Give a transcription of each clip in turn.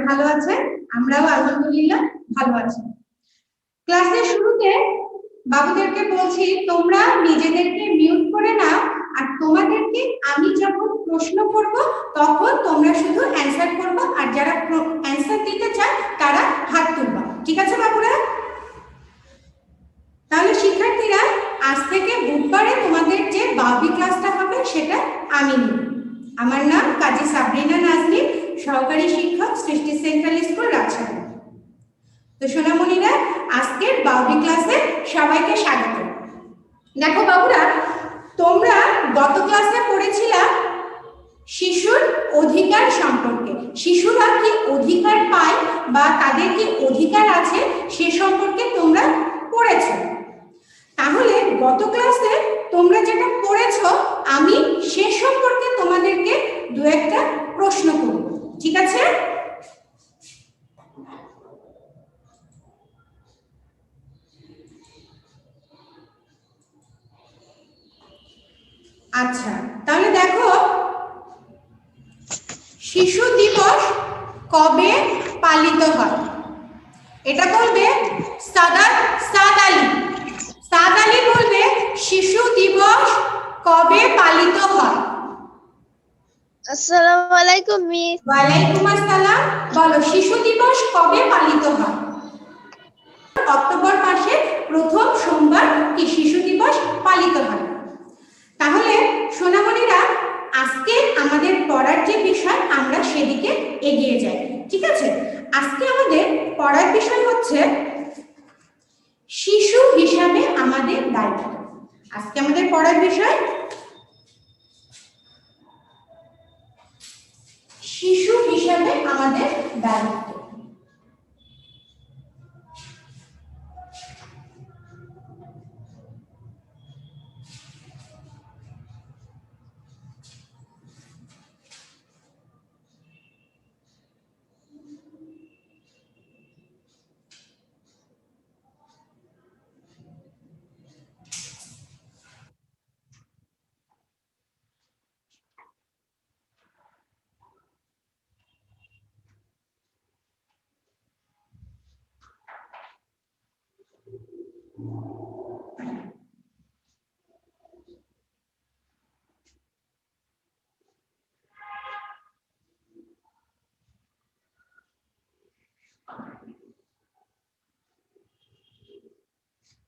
ভালো আছেন? আমরাও আলহামদুলিল্লাহ ভালো আছি। ক্লাসের শুরুতে বাবুদেরকে বলছি তোমরা নিজেদেরকে মিউট করে নাও, আর তোমাদেরকে আমি যখন প্রশ্ন করব তখন তোমরা শুধু অ্যানসার করবে, আর যারা অ্যানসার দিতে চায় তারা হাত তুলবা। ঠিক আছে বাবুরা? তাহলে শিক্ষার্থীরা, আজ থেকে বুধবারে তোমাদের যে বাবি ক্লাসটা হবে সেটা আমি নিব। আমার নাম কাজী সাবরিনা নাজনীন, সহকারী শিক্ষক, সৃষ্টি সেন্ট্রাল স্কুল, রাজশাহী। তো সোনামণিরা, আজকের বাবি ক্লাসে সবাইকে স্বাগত। দেখো বাবুরা, তোমরা গত ক্লাসে পড়েছিলাম শিশুর অধিকার সম্পর্কে। শিশুরা কি অধিকার পায় বা তাদের কি অধিকার আছে সে সম্পর্কে তোমরা পড়েছো। তাহলে গত ক্লাসে তোমরা যেটা পড়েছো আমি সে সম্পর্কে তোমাদেরকে দু একটা প্রশ্ন করব। ঠিক আছে? আচ্ছা, তাহলে দেখো, শিশু দিবস কবে পালিত হয়? এটা বলবে সাদ আলী। সাদ আলী বলবে শিশু দিবস কবে পালিত হয়? আসসালামু আলাইকুম মিস। ওয়ালাইকুম আসসালাম। বলো, শিশু দিবস কবে পালিত হয়? অক্টোবর মাসের প্রথম সোমবার কি শিশু দিবস পালিত হয়। তাহলে সোনামণিরা, আজকে আমাদের পড়ার যে বিষয় আমরা সেদিকে এগিয়ে যাই। ঠিক আছে? আজকে আমাদের পড়ার বিষয় হচ্ছে শিশু হিসাবে আমাদের দায়িত্ব। আজকে আমাদের পড়ার বিষয় শিশু হিসাবে আমাদের দায়িত্ব।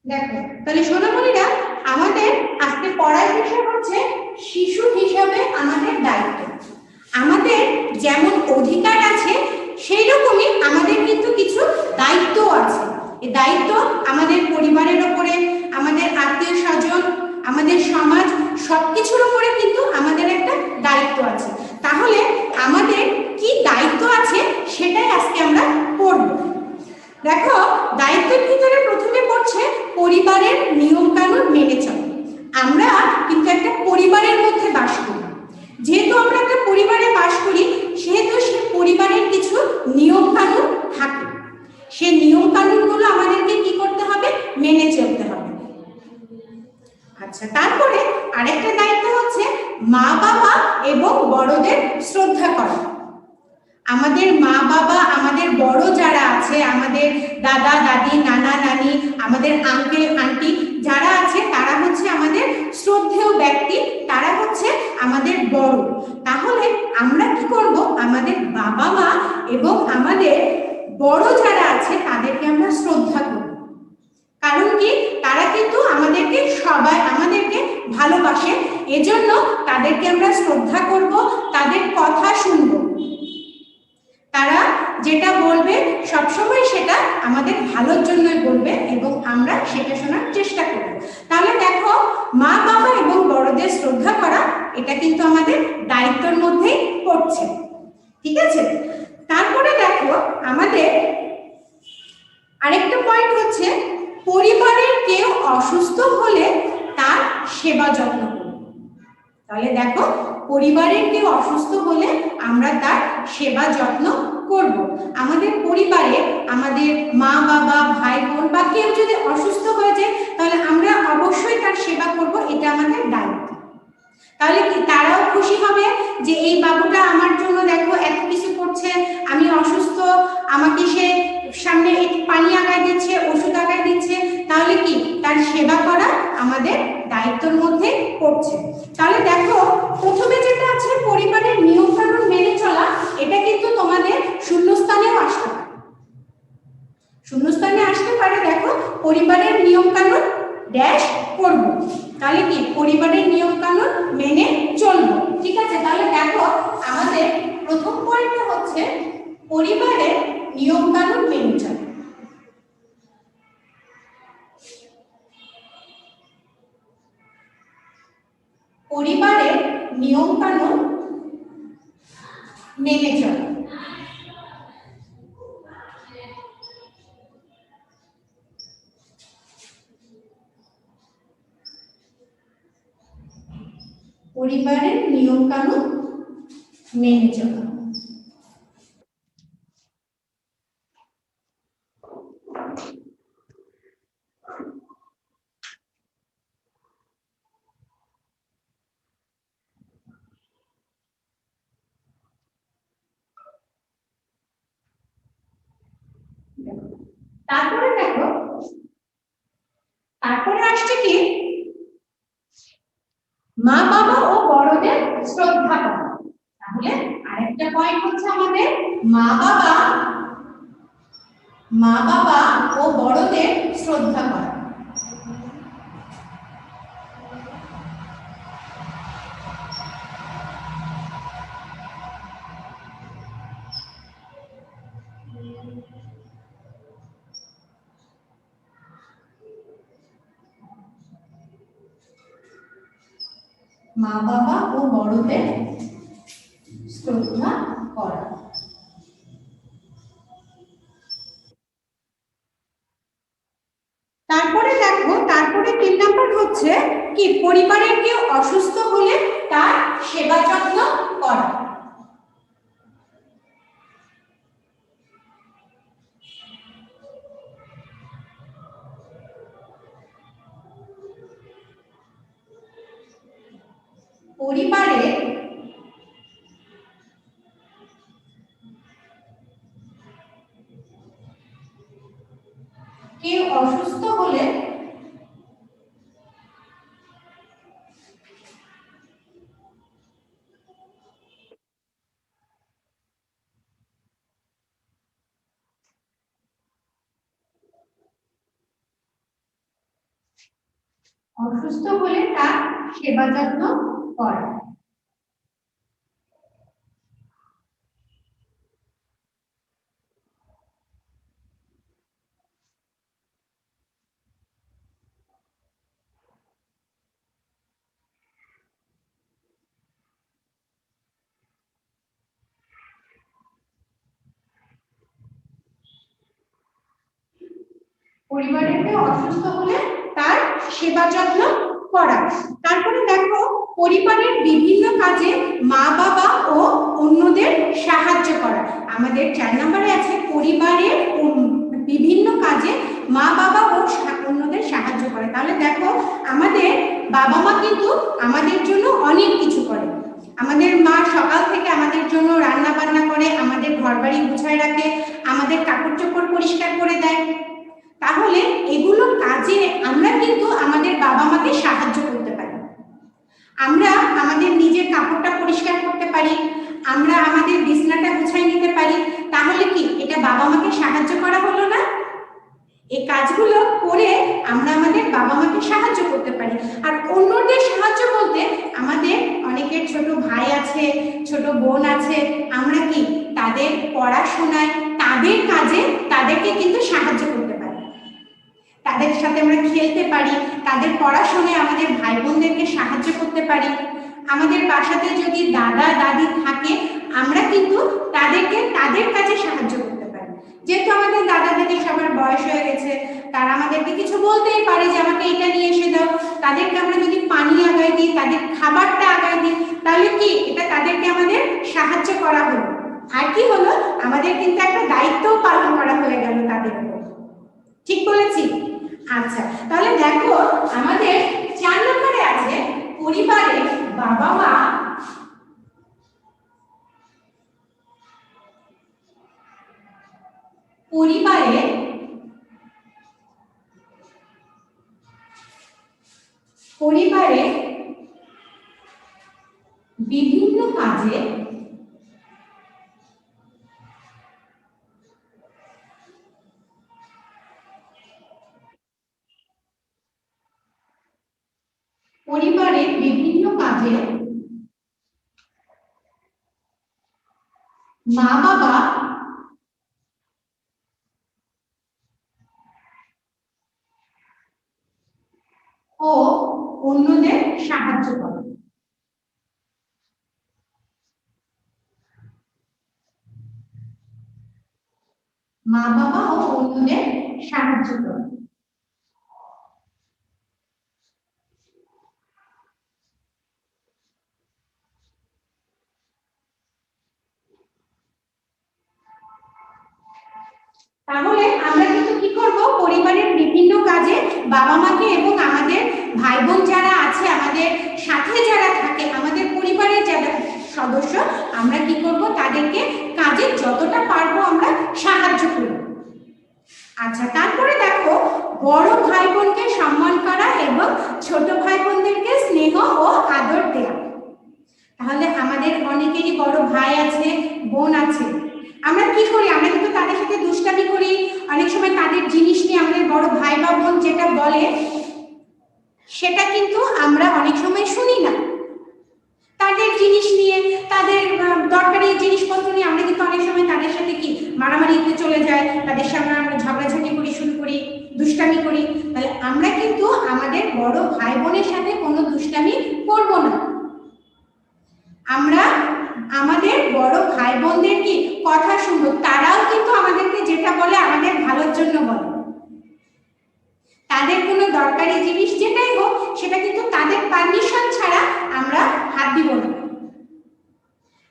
দেখো, তাহলে সোনামণিরা, আমাদের আজকে পড়ার বিষয় হচ্ছে শিশু হিসাবে আমাদের দায়িত্ব। আমাদের যেমন অধিকার আছে সেই রকমই আমাদের কিন্তু কিছু দায়িত্ব আছে। এই দায়িত্ব আমাদের পরিবারের উপরে, আমাদের আত্মীয় স্বজন, আমাদের সমাজ, সবকিছুর উপরে কিন্তু আমাদের একটা দায়িত্ব আছে। তাহলে আমাদের কি দায়িত্ব আছে সেটাই আজকে আমরা পড়ব। দেখো, দায়িত্বের ভিতরে প্রথমে পড়ছে পরিবারের নিয়ম কানুন মেনে চলা। আমরা কিন্তু একটা পরিবারের মধ্যে বাস করি। যেহেতু আমরা একটা পরিবারে বাস করি, সেহেতু সে পরিবারের কিছু নিয়ম কানুন থাকে। সেই নিয়ম কানুনগুলো আমাদেরকে কি করতে হবে? মেনে চলতে হবে। আচ্ছা, তারপরে আরেকটা দায়িত্ব হচ্ছে মা বাবা এবং বড়দের শ্রদ্ধা করা। আমাদের মা বাবা, আমাদের বড় যারা আছে, আমাদের দাদা দাদি, নানা নানি, আমাদের আঙ্কেল আন্টি যারা আছে, তারা হচ্ছে আমাদের শ্রদ্ধেয় ব্যক্তি, তারা হচ্ছে আমাদের বড়। তাহলে আমরা কি করব? আমাদের বাবা মা এবং আমাদের বড় যারা আছে তাদেরকে আমরা শ্রদ্ধা করব। কারণ কি? তারা কিন্তু আমাদেরকে ভালোবাসে, এজন্য তাদেরকে আমরা শ্রদ্ধা করব, তাদের কথা শুনব। তারা যেটা বলবে সবসময় সেটা আমাদের ভালোর জন্যই বলবে এবং আমরা সেটা শোনার চেষ্টা করব। তাহলে দেখো, মা বাবা এবং বড়দের শ্রদ্ধা করা এটা কিন্তু আমাদের দায়িত্বের মধ্যেই পড়ছে। ঠিক আছে? তারপরে দেখো, আমাদের আরেকটা পয়েন্ট হচ্ছে পরিবারের কেউ অসুস্থ হলে তার সেবা যত্ন করব। তাহলে দেখো, পরিবারের কেউ অসুস্থ হলে আমরা তার সেবা যত্ন করব। আমাদের পরিবারে আমাদের মা বাবা, ভাই বোন বা কেউ যদি অসুস্থ হয়ে যায় তাহলে আমরা অবশ্যই তার সেবা করব, এটা আমাদের দায়িত্ব। তাহলে কি তারাও খুশি হবে যে এই বাবুটা আমার জন্য দেখো এত কিছু করছে, আমি অসুস্থ, আমাকে সে সামনে পানি আগায় দিচ্ছে, ওষুধ আগায় দিচ্ছে, তাহলে কি তার সেবা করা আমাদের দায়িত্বের মধ্যে পড়ছে। তাহলে দেখো প্রথমে যেটা আছে পরিবারের নিয়ম কানুন মেনে চলা, এটা কিন্তু তোমাদের শূন্যস্থানেও আসতে পারে। শূন্যস্থানে আসতে পারে দেখো পরিবারের নিয়ম কানুন ড্যাশ করব, তাহলে কি পরিবারের নিয়ম কানুন মেনে চলবো। ঠিক আছে, তাহলে দেখো আমাদের প্রথম পয়েন্টটা হচ্ছে পরিবারের নিয়ম কানুন মেনে চলা। পরিবারের নিয়ম কানুন মেনে চলা। পরিবারের নিয়ম কানুন মেনে চলা। তারপরে দেখো তারপরে আসছে কি মা বাবা ও বড়দের শ্রদ্ধা করা। তাহলে আরেকটা পয়েন্ট হচ্ছে আমাদের মা বাবা ও বড়দের শ্রদ্ধা করা। মা বাবা ও বড়দের শ্রদ্ধা করা। তারপরে দেখো তারপরে 3 নাম্বার হচ্ছে কি পরিবারের কেউ অসুস্থ হলে তার সেবা যত্ন করা। পরিবারে কেউ অসুস্থ হলে তার সেবা যত্ন করা। পরিবারের কেউ অসুস্থ হলে তার সেবা যত্ন করা। তারপরে দেখো পরিবারের বিভিন্ন কাজে মা বাবা ও অন্যদের সাহায্য করা। আমাদের 4 নম্বরে আছে পরিবারের বিভিন্ন কাজে মা বাবা ও অন্যদের সাহায্য করে। তাহলে দেখো আমাদের বাবা মা কিন্তু আমাদের জন্য অনেক কিছু করে। আমাদের মা সকাল থেকে আমাদের জন্য রান্না বান্না করে, আমাদের ঘরবাড়ি গুছায় রাখে, আমাদের কাপড় চোপড় পরিষ্কার করে দেয়। তাহলে এগুলো কাজে আমরা কিন্তু আমাদের বাবা মাকে সাহায্য করতে পারি। আমরা আমাদের নিজের কাপড়টা পরিষ্কার করতে পারি, আমরা আমাদের বিছানাটা গুছিয়ে নিতে পারি। তাহলে কি এটা বাবা মাকে সাহায্য করা হলো না? এই কাজগুলো করে আমরা আমাদের বাবা মাকে সাহায্য করতে পারি। আর অন্যদের সাহায্য বলতে আমাদের অনেকের ছোট ভাই আছে, ছোট বোন আছে, আমরা কি তাদের পড়াশোনায় তাদের কাজে তাদেরকে কিন্তু সাহায্য করতে পারি। তাদের সাথে আমরা খেলতে পারি, তাদের পড়াশোনায় আমাদের ভাই বোনদেরকে সাহায্য করতে পারি। আমাদের বাসাতে যদি দাদা দাদি থাকে আমরা কিন্তু তাদেরকে তাদের কাজে সাহায্য করতে পারি। যেহেতু আমাদের দাদা দাদি সবার বয়স হয়ে গেছে, তারা আমাদেরকে কিছু বলতেই পারে যে আমাকে এটা নিয়ে এসে দাও। তাদেরকে আমরা যদি পানি আগায় দিই, তাদের খাবারটা আগায় দিই, তাহলে কি এটা তাদেরকে আমাদের সাহায্য করা হলো। আর কি হলো, আমাদের কিন্তু একটা দায়িত্বও পালন করা হয়ে গেল তাদের উপর। ঠিক বলেছি? আচ্ছা, তাহলে দেখো আমাদের 4 নম্বরে আছে পরিবারের বাবা মা পরিবারে বিভিন্ন কাজে মা বাবা ও অন্যদের সাহায্য করে। মা বাবা ও অন্যদের সাহায্য করে। তাহলে আমরা কিন্তু কি করব, পরিবারের বিভিন্ন কাজে বাবা মাকে এবং আমাদের ভাই বোন যারা আছে, আমাদের সাথে যারা থাকে, আমাদের পরিবারের যারা সদস্য, আমরা কি করব, তাদেরকে কাজে যতটা পারবো আমরা সাহায্য করব। আচ্ছা, তারপরে দেখো, বড় ভাই বোনকে সম্মান করা এবং ছোট ভাই বোনদেরকে স্নেহ ও আদর দেওয়া। তাহলে আমাদের অনেকেরই বড় ভাই আছে, বোন আছে, আমরা কি করি, আমরা কিন্তু তাদের সাথে দুষ্টামি করি, অনেক সময় তাদের জিনিস নিয়ে আমাদের বড় ভাই বা বোন যেটা বলে সেটা কিন্তু আমরা অনেক সময় শুনি না। তাদের জিনিস নিয়ে, তাদের দরকারি জিনিসপত্র নিয়ে আমরা কিন্তু অনেক সময় তাদের সাথে কি মারামারিতে চলে যাই, তাদের সামনে আমরা ঝগড়াঝাটি করি, শুরু করি, দুষ্টামি করি। তাহলে আমরা কিন্তু আমাদের বড় ভাই বোনের সাথে কোনো দুষ্টামি করব না। আমরা আমাদের বড় ভাই বোনদের কি কথা শুনবো, তারাও কিন্তু আমাদেরকে যেটা বলে আমাদের ভালোর জন্য বলে। তাদের কোনো দরকারি জিনিস যেটাই হোক, সেটা কিন্তু তাদের পারমিশন ছাড়া আমরা হাত দিব না।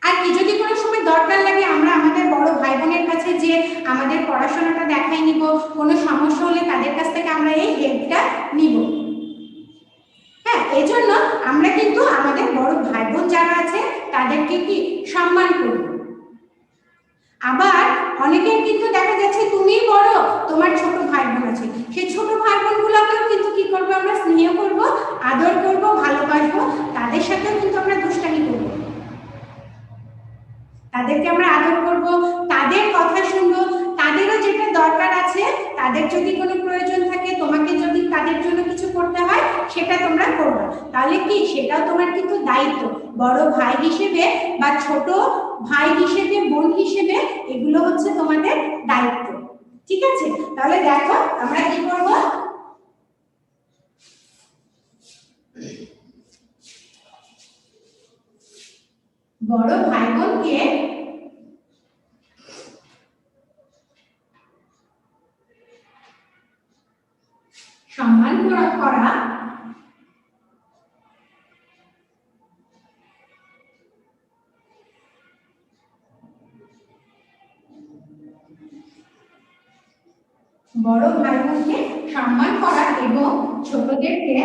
আর কি, যদি কোনো সময় দরকার লাগে, আমরা আমাদের বড় ভাই বোনের কাছে যে আমাদের পড়াশোনাটা দেখাই নিব, কোনো সমস্যা হলে তাদের কাছ থেকে আমরা এই হেল্পটা নিব। হ্যাঁ, এজন্য আমরা কিন্তু আমাদের বড় ভাই বোন যারা আছে তাদেরকে কি সম্মান করব। আবার অনেকের কিন্তু দেখা যাচ্ছে তুমিই বড়, তোমার ছোট ভাই বোন আছে, সেই ছোট ভাই বোন গুলোকেও কিন্তু কি করবো, আমরা স্নেহ করব, আদর করব, ভালোবাসবো, তাদের সাথেও কিন্তু আমরা দুষ্টামি করব, তাদেরকে আমরা আদর করব, তাদের কথা শুনবো, তাদেরও যেটা দরকার আছে, তাদের যদি কোনো প্রয়োজন থাকে, তোমাকে যদি তাদের জন্য কিছু করতে হয়, সেটা তোমরা করবে। তাহলে কি, সেটাও তোমার কিন্তু দায়িত্ব, বড় ভাই হিসেবে বা ছোট ভাই হিসেবে, বোন হিসেবে, এগুলো হচ্ছে তোমাদের দায়িত্ব। ঠিক আছে, তাহলে দেখো আমরা কি করব, বড় ভাই বোনকে সম্মান করা বড় ভাই বোনকে সম্মান করা এবং ছোটদেরকে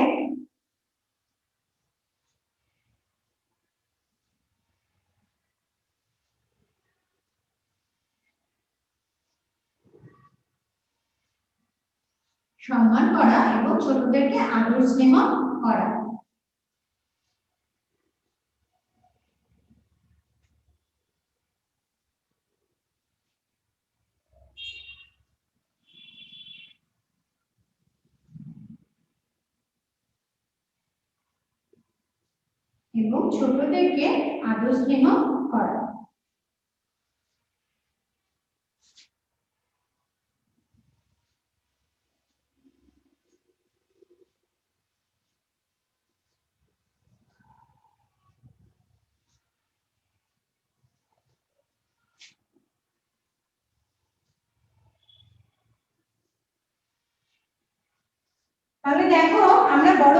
সম্মান করা এবং ছোটদেরকে আদর স্নেহ করা। এবং ছোটদেরকে আদর স্নেহ করা। তাহলে দেখো, আমরা বড়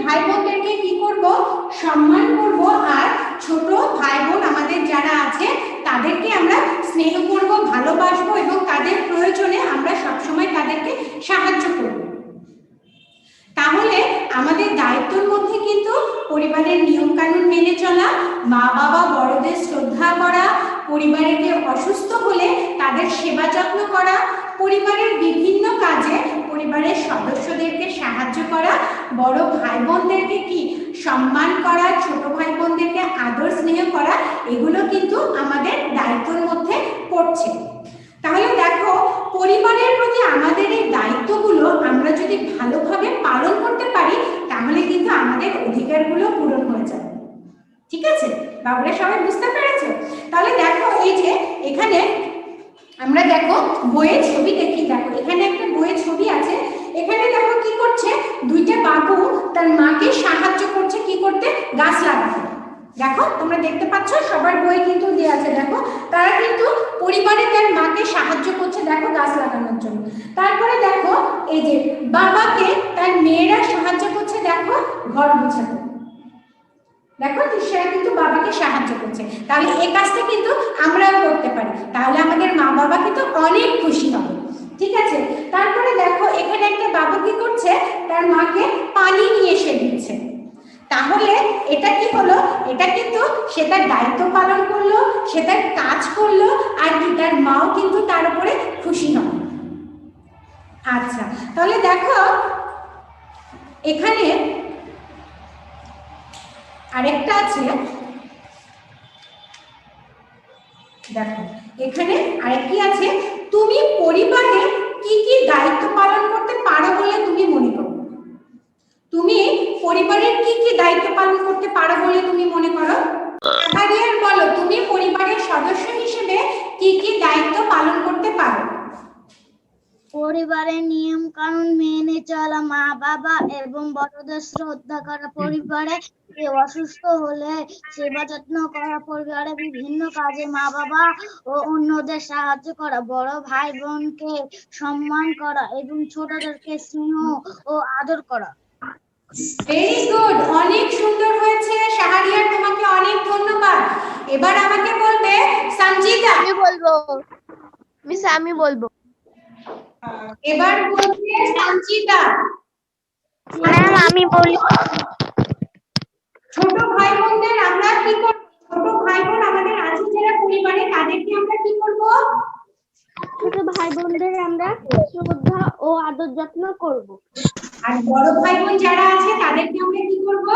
ভাই বোনদেরকে কি করব, সম্মান করব, আর ছোট ভাই বোন আমাদের যারা আছে তাদেরকে আমরা স্নেহ করব, ভালোবাসবো, এবং তাদের প্রয়োজনে আমরা সবসময় তাদেরকে সাহায্য করব। তাহলে আমাদের দায়িত্বের মধ্যে কিন্তু পরিবারের নিয়ম কানুন মেনে চলা, মা বাবা বড়দের শ্রদ্ধা করা, পরিবারের কেউ অসুস্থ হলে তাদের সেবা যত্ন করা, পরিবারের বিভিন্ন কাজে পরিবারের সদস্যদেরকে সাহায্য করা, বড় ভাই বোনদেরকে কি সম্মান করা, ছোট ভাই বোনদেরকে আদর স্নেহ করা, এগুলো কিন্তু আমাদের দায়িত্বের মধ্যে পড়ছে। তাহলে দেখো, পরিবারের প্রতি আমাদের এই দায়িত্বগুলো আমরা যদি ভালোভাবে পালন করতে পারি তাহলে কিন্তু আমাদের অধিকারগুলো পূরণ হয়ে যাবে। ঠিক আছে বাবুরা, সবাই বুঝতে পেরেছো? তাহলে দেখো, এই যে এখানে আমরা দেখো বইয়ের ছবি দেখি, দেখো এখানে একটা বইয়ের ছবি আছে। এখানে দেখো কি করছে, দুইটা বাবু তার মাকে সাহায্য করছে কি করতে, গাছ লাগাতে। দেখো তোমরা দেখতে পাচ্ছ, সবার বই কিন্তু দেওয়া আছে। দেখো তারা কিন্তু পরিবারে তার মাকে সাহায্য করছে দেখো গাছ লাগানোর জন্য। তারপরে দেখো এই যে বাবাকে তার মেয়েরা সাহায্য করছে দেখো ঘর গোছাতে। দেখো সেরা কিন্তু বাবাকে সাহায্য করছে। তাহলে এই কাজটা কিন্তু আমরাও করতে পারি, তাহলে আমাদের মা বাবা কিন্তু অনেক খুশি হবে। ঠিক আছে, তারপরে দেখো এখানে একটা বাবু কি করছে, তার মাকে পানি নিয়ে এসে দিচ্ছে। তাহলে এটা কি হলো, এটা কিন্তু সে তার দায়িত্ব পালন করলো, সে তার কাজ করলো, আর কি তার মাও কিন্তু তার উপরে খুশি হবে। আচ্ছা, তাহলে দেখো এখানে আরেকটা আছে, দেখো এখানে আরেকটি আছে, তুমি পরিবারে কি কি দায়িত্ব পালন করতে পারো বলে তুমি মনে করো? তুমি পরিবারের কি কি দায়িত্ব পালন করতে পারো বলে তুমি মনে করো? আরিয়ান বলো, তুমি পরিবারের সদস্য হিসেবে কি কি দায়িত্ব পালন করতে পারো? পরিবারের নিয়ম কানুন মেনে চলা, মা বাবা এবং বড়দের শ্রদ্ধা করা, পরিবারে কেউ অসুস্থ হলে সেবা যত্ন করা, পরিবারের বিভিন্ন কাজে মা বাবা ও অন্যদের সাহায্য করা, বড় ভাই বোনকে সম্মান করা এবং ছোটদেরকে স্নেহ ও আদর করা। ভেরি গুড, অনেক সুন্দর হয়েছে শাহরিয়ার, তোমাকে অনেক ধন্যবাদ। এবার আমাকে বলবে সঞ্জিতা। আমি বলবো মিস, আমি বলবো। এবার বলবে সঞ্জিতা। ম্যাম আমি বলবো। ছোট ভাই বোনদের আমরা কি করব? ছোট ভাই বোন আমাদের আছে যারা পরিবারে, তাদেরকে আমরা কি করব? ছোট ভাই বোনদের আমরা শ্রদ্ধা ও আদর যত্ন করব। আর বড় ভাই বোন যারা আছে তাদেরকে আমরা কি করব?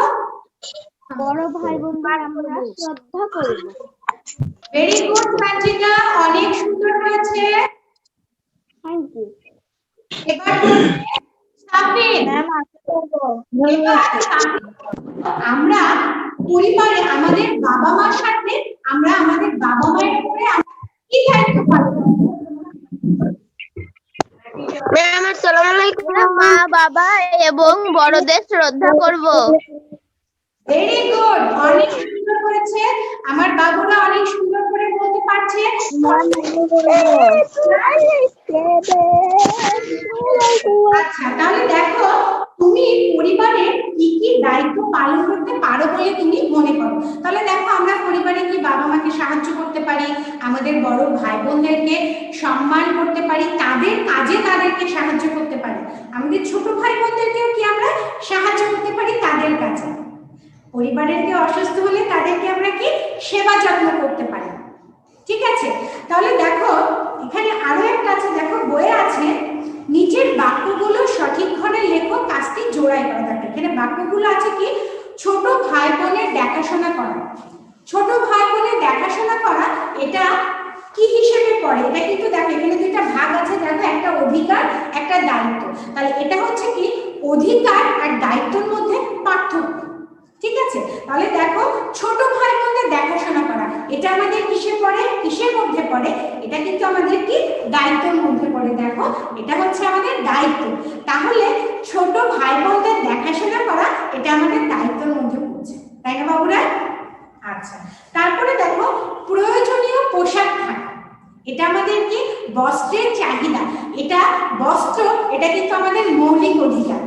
বড় ভাই বোনদের আমরা শ্রদ্ধা করব। ভেরি গুড সঞ্জিতা, অনেক সুন্দর হয়েছে। Thank you. এবার সাবিন। আমরা পরিবারে আমাদের বাবা মার সাথে আমরা আমাদের বাবা মায়ের উপরে কি দায়িত্ব পালন করব? ম্যাম আসসালামু আলাইকুম। মা বাবা এবং বড়দের শ্রদ্ধা করব। ভেরি গুড, অনেক সুন্দর হয়েছে। আমার বাবুরা অনেক সুন্দর করে বলতে পারছে। আচ্ছা, তাহলে দেখো তুমি পরিবারে কি কি দায়িত্ব পালন করতে পারো বলে তুমি মনে করো? তাহলে দেখো আমরা পরিবারে কি বাবা মাকে সাহায্য করতে পারি, আমাদের বড় ভাই বোনদেরকে সম্মান করতে পারি, তাদের কাজে তাদেরকে সাহায্য করতে পারি, আমাদের ছোট ভাই বোনদেরকেও কি আমরা সাহায্য করতে পারি তাদের কাজে, পরিবারের কেউ অসুস্থ হলে তাদেরকে আমরা কি সেবা যত্ন করতে পারি। ঠিক আছে, তাহলে দেখো এখানে আরো একটা আছে, দেখো বইয়ে আছে, নিচের বাক্যগুলো সঠিক ঘরে লেখো, কাজটি জোড়াই করা। থাকে এখানে বাক্যগুলো আছে কি, ছোট ভাই বোনের দেখাশোনা করা। ছোট ভাই বোনের দেখাশোনা করা এটা কি হিসেবে পড়ে? এটা কিন্তু দেখো এখানে দুইটা ভাগ আছে, দেখো একটা অধিকার একটা দায়িত্ব। তাহলে এটা হচ্ছে কি অধিকার আর দায়িত্বের মধ্যে পার্থক্য। ঠিক আছে, তাহলে দেখো ছোট ভাই বোনদের দেখাশোনা করা এটা আমাদের কিসে পড়ে, কিসের মধ্যে পড়ে? এটা কিন্তু আমাদের কি দায়িত্বের মধ্যে পড়ে। দেখো এটা হচ্ছে আমাদের দায়িত্ব, তাহলে ছোট ভাই বোনদের দেখাশোনা করা এটা আমাদের দায়িত্বের মধ্যে পড়ছে, তাই না বাবুরা? আচ্ছা, তারপরে দেখো প্রয়োজনীয় পোশাক থাকা, এটা আমাদের কি বস্ত্রের চাহিদা, এটা বস্ত্র এটা কিন্তু আমাদের মৌলিক অধিকার।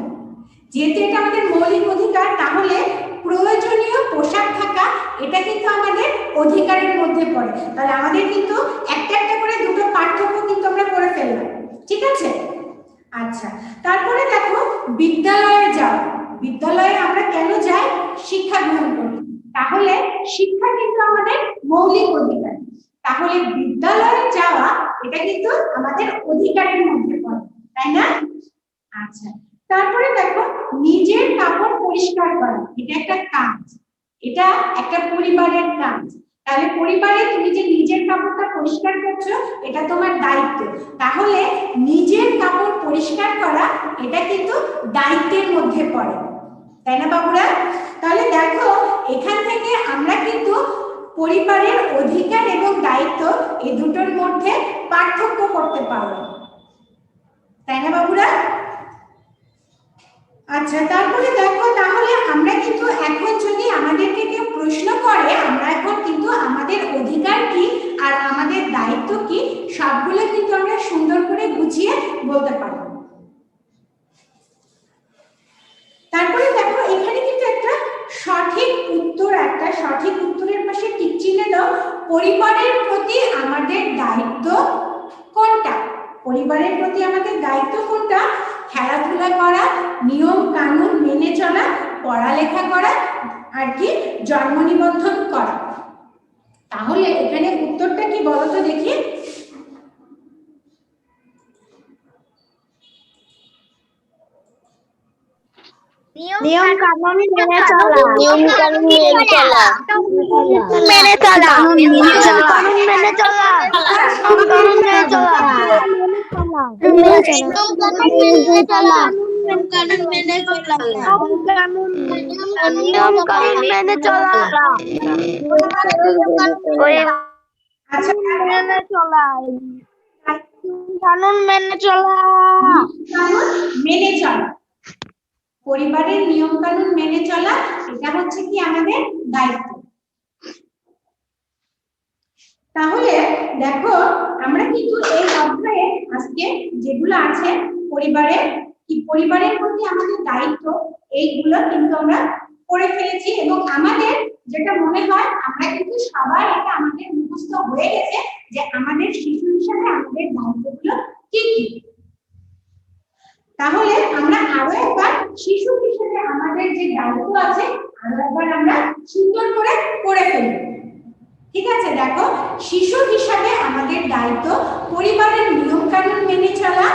যেহেতু এটা আমাদের মৌলিক অধিকার, তাহলে প্রয়োজনীয় পোশাক থাকা এটা কিন্তু আমাদের অধিকারের মধ্যে পড়ে। তাহলে আমাদের কিন্তু একটা একটা করে দুটো পার্থক্য কিন্তু আমরা করে ফেললাম। ঠিক আছে, আচ্ছা তারপরে দেখো বিদ্যালয়ে যাও, বিদ্যালয়ে আমরা কেন যাই? শিক্ষা গ্রহণ করতে। তাহলে শিক্ষা কিন্তু আমাদের মৌলিক অধিকার। তাহলে বিদ্যালয়ে যাওয়া এটা কিন্তু আমাদের অধিকারের মধ্যে পড়ে, তাই না? আচ্ছা, তারপরে দেখো নিজের কাপড় পরিষ্কার করা, এটা একটা কাজ, এটা একটা পরিবারের কাজ। তাহলে পরিবারে তুমি যে নিজের কাপড়টা পরিষ্কার করছো এটা তোমার দায়িত্ব। তাহলে নিজের কাপড় পরিষ্কার করা এটা কিন্তু দায়িত্বের মধ্যে পড়ে, তাই না বাবুরা? তাহলে দেখো এখান থেকে আমরা কিন্তু পরিবারের অধিকার এবং দায়িত্ব এই দুটোর মধ্যে পার্থক্য করতে পারবো, তাই না বাবুরা? আচ্ছা, তারপরে দেখো তাহলে আমরা কিন্তু এখন যদি আমাদেরকে কেউ প্রশ্ন করে আমরা এখন কিন্তু আমাদের অধিকার কি আর আমাদের দায়িত্ব কি সবগুলো কিন্তু আমরা সুন্দর করে বুঝিয়ে বলতে পারবো। তারপরে দেখো এখানে কিন্তু একটা সঠিক উত্তরের পাশে টিক চিহ্ন দাও। পরিবারের প্রতি আমাদের দায়িত্ব কোনটা? পরিবারের প্রতি আমাদের দায়িত্ব কোনটা? খেলাধুলা করা, নিয়ম কানুন মেনে চলা, পড়ালেখা করা আর কি জন্ম নিবন্ধন করা। তাহলে এখানে উত্তরটা কি বলতো দেখি? নিয়ম কানুন মেনে চলা। নিয়ম কানুন মেনে চলা। মেনে চলা। নিয়ম কানুন মেনে চলা। নিয়ম কানুন মেনে চলা। নিয়ম কানুন মেনে চলা। নিয়ম কানুন মেনে চলা। নিয়ম কানুন মেনে চলা। আচ্ছা, মেনে চলা। কানুন মেনে চলা। কানুন মেনে চলা, পরিবারের নিয়ম কানুন মেনে চলা এটা হচ্ছে কি আমাদের দায়িত্ব। তাহলে দেখো আমরা কিন্তু এই অধ্যায়ে আজকে যেগুলো আছে পরিবারের প্রতি আমাদের দায়িত্ব এইগুলো কিন্তু আমরা পড়ে ফেলেছি এবং আমাদের যেটা মনে হয় আমরা কিন্তু সবাই এটা আমাদের মুখস্থ হয়ে গেছে যে আমাদের শিশু হিসেবে আমাদের দায়িত্বগুলো কি কি। তাহলে আমরা আরো একবার শিশু হিসেবে আমাদের যে দায়িত্ব আছে আরো একবার আমরা সুন্দর করে পড়ে ফেলব। ঠিক আছে, দেখো শিশু হিসাবে আমাদের দায়িত্ব পরিবারের নিয়ম কানুন মেনে চলা,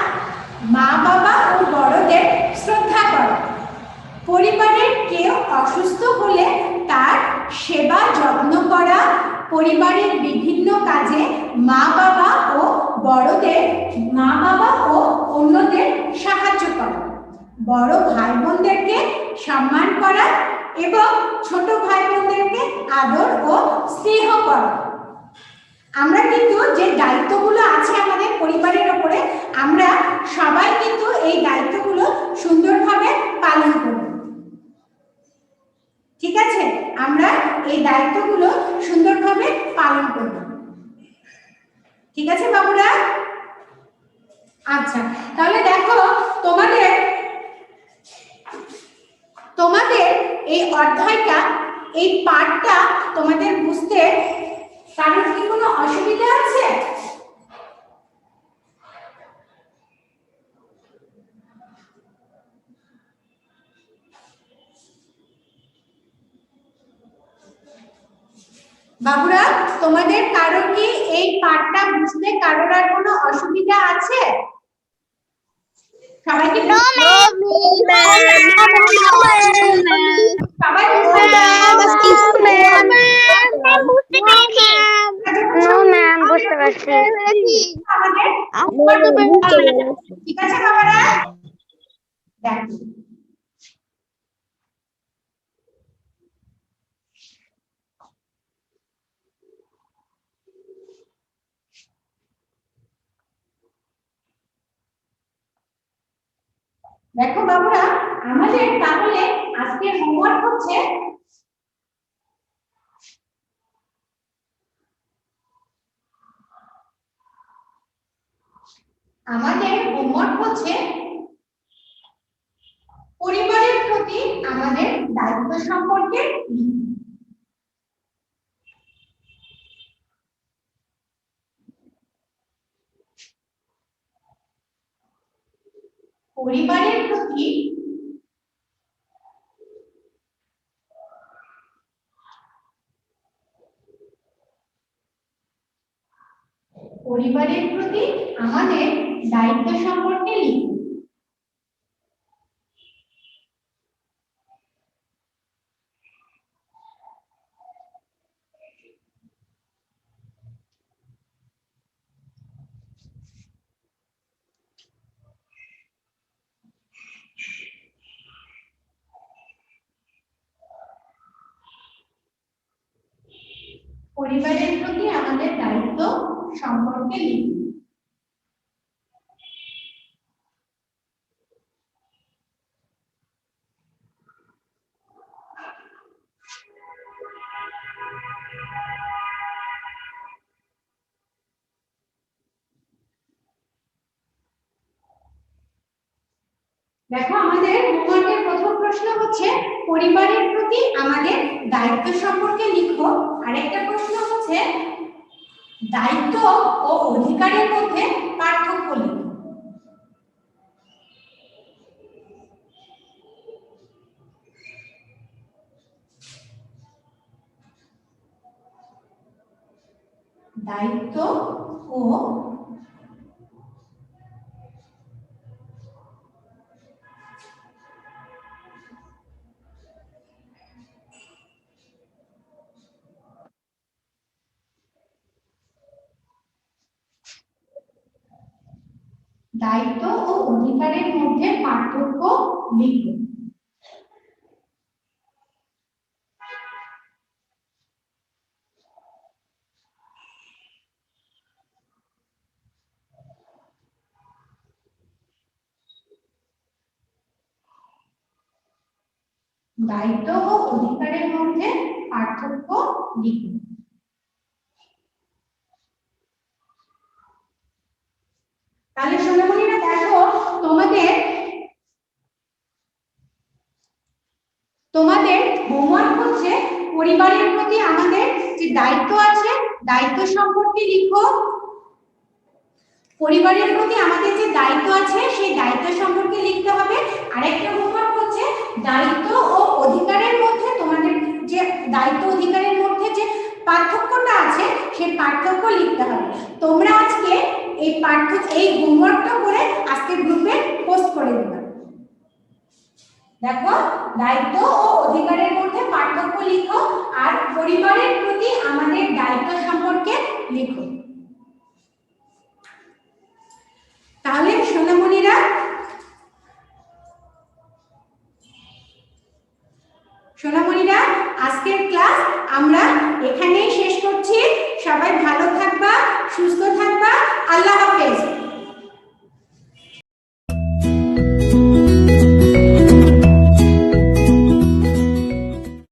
মা বাবা ও বড়দের শ্রদ্ধা করা, পরিবারের কেউ অসুস্থ হলে তার সেবা যত্ন করা, পরিবারের বিভিন্ন কাজে মা বাবা ও অন্যদের সাহায্য করা, বড় ভাই বোনদেরকে সম্মান করা এবং ছোট ভাই বোনদেরকে আদর ও স্নেহ করা। আমরা কিন্তু যে দায়িত্বগুলো আছে আমাদের পরিবারের উপরে আমরা সবাই কিন্তু এই দায়িত্বগুলো সুন্দরভাবে পালন করব। ঠিক আছে, আমরা এই দায়িত্বগুলো সুন্দরভাবে পালন করব। ঠিক আছে বাবুরা? আচ্ছা, তাহলে দেখো তোমাদের এই অধ্যায়টা এই পাঠটা তোমাদের বুঝতে কারোর কি কোনো অসুবিধা আছে? বাবুরা তোমাদের কারোর কি এই পাঠটা বুঝতে কারোর আর কোনো অসুবিধা আছে? সবাই কি বুঝতে পারছি। ঠিক আছে বাবারা? দেখো দেখো বাবুরা আমাদের তাহলে আজকের হোমওয়ার্ক হচ্ছে পরিবারের প্রতি আমাদের দায়িত্ব সম্পর্কে লিখুন। পরিবারের প্রতি পরিবারের প্রতি আমাদের দায়িত্ব সম্পর্কে লিখুন। পরিবারের প্রতি আমাদের দায়িত্ব সম্পর্কে লিখুন। দেখো আমাদের হোমওয়ার্কের প্রথম প্রশ্ন হচ্ছে পরিবারের প্রতি আমাদের দায়িত্ব সম্পর্কে লিখো। আরেকটা প্রশ্ন হচ্ছে দায়িত্ব ও অধিকারের মধ্যে পার্থক্য লিখো। দায়িত্ব ও দায়িত্ব ও অধিকারের মধ্যে পার্থক্য লিখুন। দায়িত্ব ও অধিকারের মধ্যে পার্থক্য লিখুন। তাহলে সোনামণিরা দেখো তোমাদের হোমওয়ার্ক হচ্ছে পরিবারের প্রতি আমাদের যে দায়িত্ব আছে দায়িত্ব সম্পর্কে লিখো। পরিবারের প্রতি আমাদের যে দায়িত্ব আছে সেই দায়িত্ব সম্পর্কে লিখতে হবে। আরেকটা হোমওয়ার্ক হচ্ছে দায়িত্ব ও অধিকারের মধ্যে তোমাদের যে দায়িত্ব অধিকারের মধ্যে যে পার্থক্যটা আছে সেই পার্থক্য লিখতে হবে। তোমরা আজকে এই হোমওয়ার্কটা করে আজকে গ্রুপে পোস্ট করে দিবে। দেখো দায়িত্ব ও অধিকারের মধ্যে পার্থক্য লিখো আর পরিবারের প্রতি আমাদের দায়িত্ব সম্পর্কে লিখো। তাহলে সোনামণিরা আজকের ক্লাস আমরা এখানেই শেষ করছি।